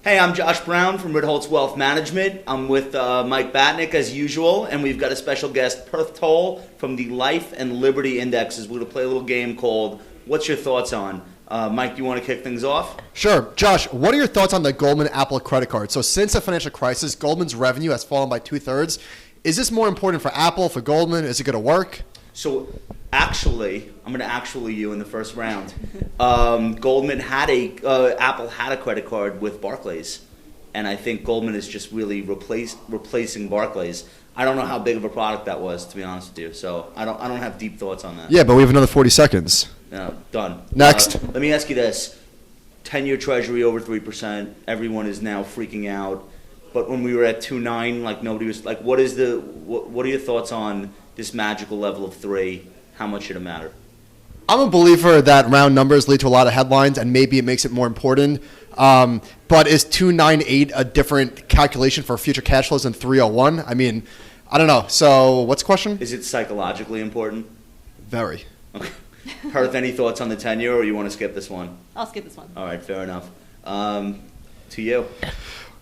Hey, I'm Josh Brown from Ritholtz Wealth Management. I'm with Mike Batnick as usual, and we've got a special guest, Perth Tolle from the Life and Liberty Indexes. We're going to play a little game called What's Your Thoughts On? Mike, do you want to kick things off? Sure. Josh, what are your thoughts on the Goldman Apple credit card? So since the financial crisis, Goldman's revenue has fallen by 2/3. Is this more important for Apple, for Goldman? Is it going to work? So actually, I'm going to actually you in the first round. Goldman had Apple had a credit card with Barclays, and I think Goldman is just really replacing Barclays. I don't know how big of a product that was, to be honest with you. So I don't have deep thoughts on that. Yeah, but we have another 40 seconds. No, done. Next. Let me ask you this: 10-year Treasury over 3%. Everyone is now freaking out. But when we were at 2.9, like nobody was like, what are your thoughts on this magical level of 3? How much should it matter? I'm a believer that round numbers lead to a lot of headlines, and maybe it makes it more important. But is 298 a different calculation for future cash flows than 301? I mean, I don't know. So what's the question? Is it psychologically important? Very. Okay. Perth, any thoughts on the 10-year, or you want to skip this one? I'll skip this one. All right, fair enough. To you.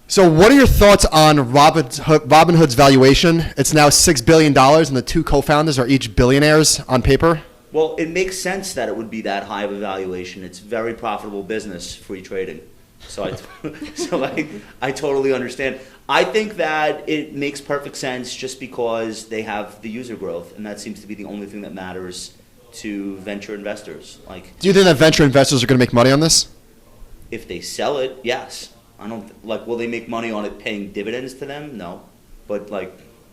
So what are your thoughts on Robinhood's valuation? It's now $6 billion, and the two co-founders are each billionaires on paper. Well, it makes sense that it would be that high of a valuation. It's very profitable business, free trading. So I totally understand. I think that it makes perfect sense just because they have the user growth, and that seems to be the only thing that matters to venture investors. Do you think that venture investors are going to make money on this? If they sell it, yes. I don't will they make money on it paying dividends to them? No. But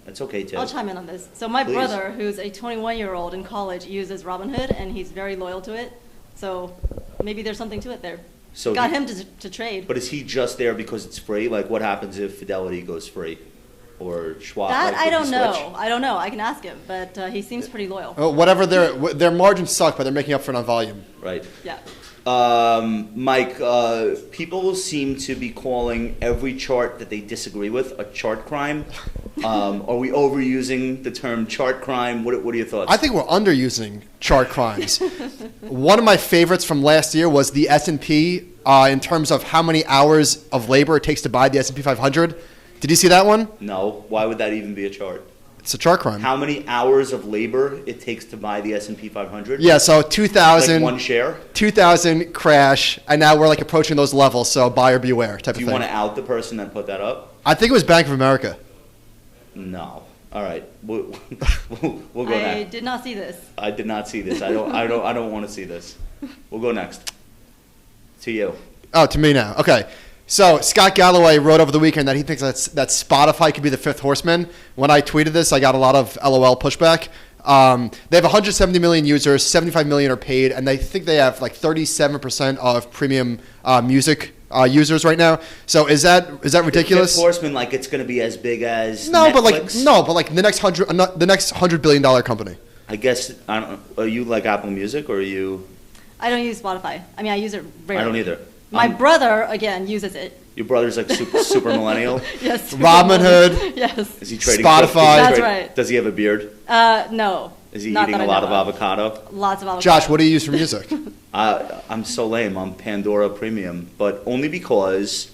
that's okay too. I'll chime in on this. So my Please. brother, who's a 21-year-old in college, uses Robinhood, and he's very loyal to it. So maybe there's something to it there. So got him to trade. But is he just there because it's free? Like, what happens if Fidelity goes free, or Schwab? That I don't know. I don't know. I can ask him, but he seems pretty loyal. Well, whatever their margins suck, but they're making up for it on volume. Right. Yeah. Mike, people seem to be calling every chart that they disagree with a chart crime. Are we overusing the term chart crime? What are your thoughts? I think we're underusing chart crimes. One of my favorites from last year was the S&P in terms of how many hours of labor it takes to buy the S&P 500. Did you see that one? No. Why would that even be a chart? It's a chart crime. How many hours of labor it takes to buy the S&P 500? Yeah, so 2000. Like one share? 2000 crash, and now we're approaching those levels, so buyer beware type of thing. Do you want to out the person that put that up? I think it was Bank of America. No. All right. We'll go next. I did not see this. I did not see this. I don't want to see this. We'll go next. To you. Oh, to me now. Okay. So Scott Galloway wrote over the weekend that he thinks that Spotify could be the fifth horseman. When I tweeted this, I got a lot of LOL pushback. They have 170 million users, 75 million are paid, and they think they have 37% of premium music users right now. So is that ridiculous? Fifth horseman, it's going to be as big as no, Netflix? but the next $100 billion company. I guess I don't. Are you like Apple Music, or are you? I don't use Spotify. I mean, I use it rarely. I don't either. My brother, again, uses it. Your brother's super millennial? Yes. Robinhood. Yes. Is he trading? Spotify. That's right. Does he have a beard? No. Is he eating a lot of avocado? Lots of avocado. Josh, what do you use for music? I'm so lame. I'm Pandora Premium, but only because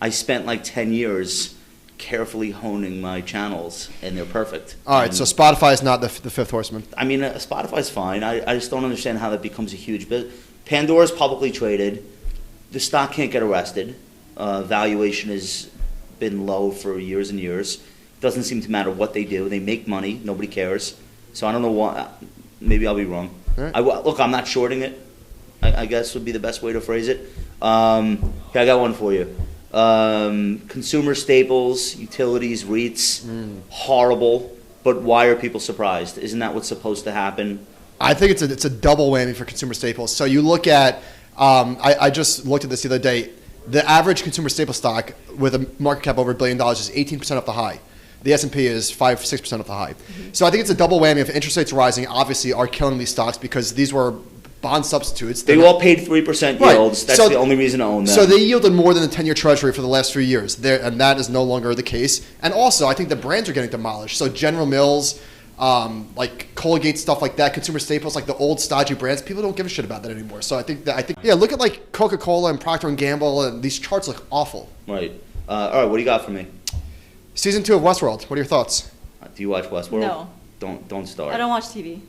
I spent 10 years carefully honing my channels, and they're perfect. All right, so Spotify is not the fifth horseman. I mean, Spotify's fine. I just don't understand how that becomes a huge business. Pandora's publicly traded. The stock can't get arrested. Valuation has been low for years and years. Doesn't seem to matter what they do. They make money. Nobody cares. So I don't know what. Maybe I'll be wrong. Right. Look, I'm not shorting it. I guess would be the best way to phrase it. Okay, I got one for you. Consumer staples, utilities, REITs, horrible. But why are people surprised? Isn't that what's supposed to happen? I think it's a double whammy for consumer staples. So you look at. I just looked at this the other day. The average consumer staple stock with a market cap over $1 billion is 18% off the high. The S&P is 5-6% off the high. Mm-hmm. So I think it's a double whammy. If interest rates rising, obviously are killing these stocks because these were bond substitutes. They all paid 3% yields. That's the only reason to own them. So they yielded more than the 10-year Treasury for the last few years, and that is no longer the case. And also, I think the brands are getting demolished. So General Mills, like Colgate, stuff like that, consumer staples, like the old stodgy brands. People don't give a shit about that anymore. So I think yeah, look at like Coca-Cola and Procter & Gamble, and these charts look awful. Right. All right, what do you got for me? Season 2 of Westworld. What are your thoughts? Do you watch Westworld? No. Don't start. I don't watch TV.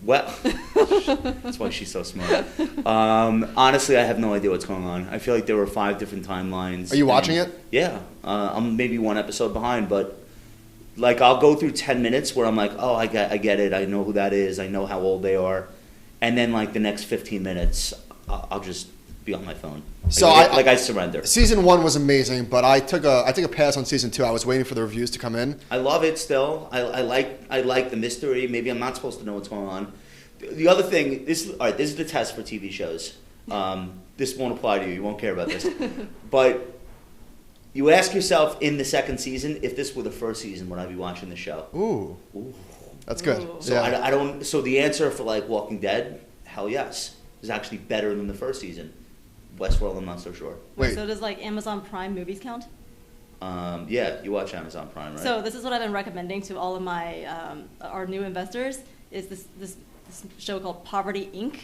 Well, that's why she's so smart. Honestly, I have no idea what's going on. I feel like there were 5 different timelines. Are you watching it? Yeah. I'm maybe 1 episode behind, but like I'll go through 10 minutes where I'm like, oh, I get it. I know who that is. I know how old they are. And then like the next 15 minutes, I'll just be on my phone. So I surrender. Season 1 was amazing, but I took a pass on season 2. I was waiting for the reviews to come in. I love it still. I like the mystery. Maybe I'm not supposed to know what's going on. The other thing, this is the test for TV shows. This won't apply to you. You won't care about this. But you ask yourself in the second season, if this were the first season, would I be watching the show? Ooh. That's good. Ooh. So yeah. I don't. So the answer for like Walking Dead, hell yes, is actually better than the first season. Westworld, I'm not so sure. Wait. So does like Amazon Prime movies count? Yeah, you watch Amazon Prime, right? So this is what I've been recommending to all of my our new investors is this show called Poverty Inc.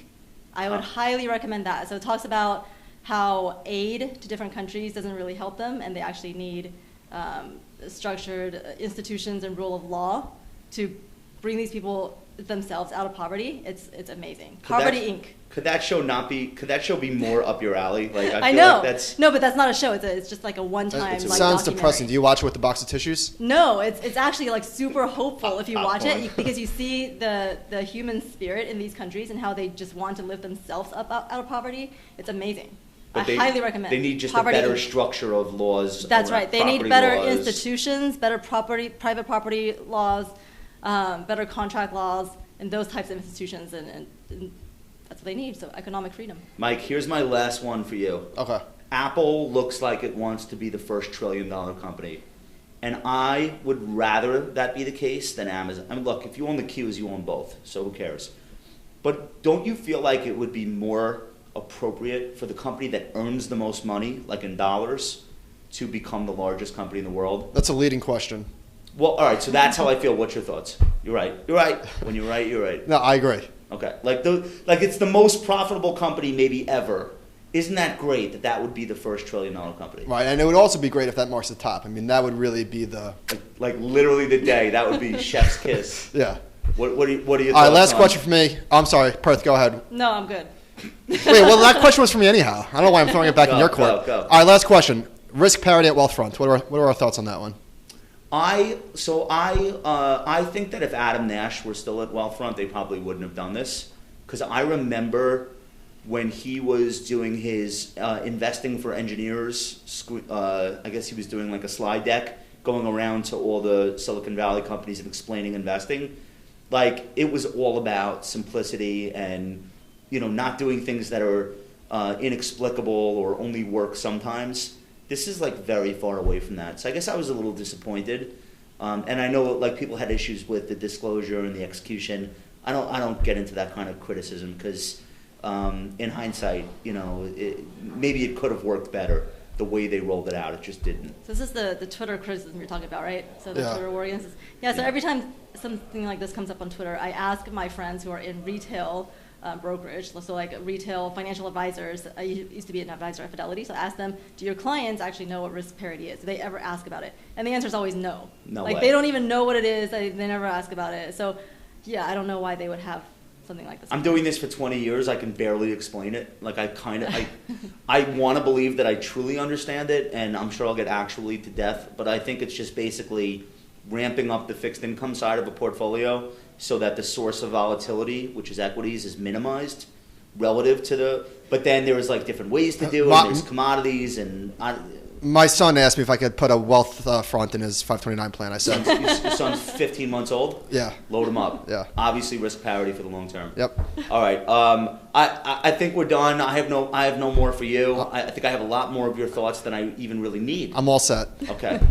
I would highly recommend that. So it talks about how aid to different countries doesn't really help them, and they actually need structured institutions and rule of law to bring these people themselves out of poverty. It's amazing. Poverty Inc. Could that show be more up your alley? Like I feel know. Like that's no, but that's not a show. It's just like a one-time. It like, sounds documentary. depressing. Do you watch it with the box of tissues? No, it's actually like super hopeful if you watch Popcorn. it because you see the human spirit in these countries and how they just want to lift themselves up out of poverty. It's amazing. But I highly recommend. They need just Poverty a better Inc. structure of laws. That's around right. They need property better laws. institutions, better private property laws, better contract laws, and those types of institutions, and that's what they need. So economic freedom. Mike, here's my last one for you. Okay. Apple looks like it wants to be the first $1 trillion company. And I would rather that be the case than Amazon. I mean, look, if you own the Qs, you own both, so who cares? But don't you feel like it would be more appropriate for the company that earns the most money, like in dollars, to become the largest company in the world? That's a leading question. Well, all right, so that's how I feel. What's your thoughts? You're right. You're right. When you're right, you're right. No, I agree. Okay. Like it's the most profitable company maybe ever. Isn't that great that would be the first $1 trillion company? Right, and it would also be great if that marks the top. I mean, that would really be the... Like literally the day. That would be chef's kiss. Yeah. What are your thoughts All right, last on- question for me. Oh, I'm sorry, Perth, go ahead. No, I'm good. Wait, well, that question was for me anyhow. I don't know why I'm throwing it back in your court. Go. All right, last question. Risk parity at Wealthfront. What are our thoughts on that one? I think that if Adam Nash were still at Wealthfront, they probably wouldn't have done this. Because I remember when he was doing his investing for engineers, I guess he was doing like a slide deck going around to all the Silicon Valley companies and explaining investing. Like, it was all about simplicity and, not doing things that are inexplicable or only work sometimes. This is like very far away from that. So I guess I was a little disappointed. And I know like people had issues with the disclosure and the execution. I don't get into that kind of criticism because in hindsight, maybe it could have worked better the way they rolled it out. It just didn't. So this is the Twitter criticism you're talking about, right? So the Yeah. Twitter war against this. Yeah, so every time something like this comes up on Twitter, I ask my friends who are in retail brokerage, so like retail financial advisors. I used to be an advisor at Fidelity, so I ask them, do your clients actually know what risk parity is? Do they ever ask about it? And the answer is always no. No like way. they don't even know what it is. They never ask about it. So yeah, I don't know why they would have something like this. I'm doing this for 20 years. I can barely explain it. Like I want to believe that I truly understand it, and I'm sure I'll get actually to death. But I think it's just basically ramping up the fixed income side of a portfolio so that the source of volatility, which is equities, is minimized relative to the. But then there's like different ways to do it. And there's commodities and. My son asked me if I could put a wealth front in his 529 plan. I said, Your son's 15 months old? yeah. Load him up. Yeah. Obviously risk parity for the long term. Yep. All right. I think we're done. I have no more for you. I think I have a lot more of your thoughts than I even really need. I'm all set. Okay.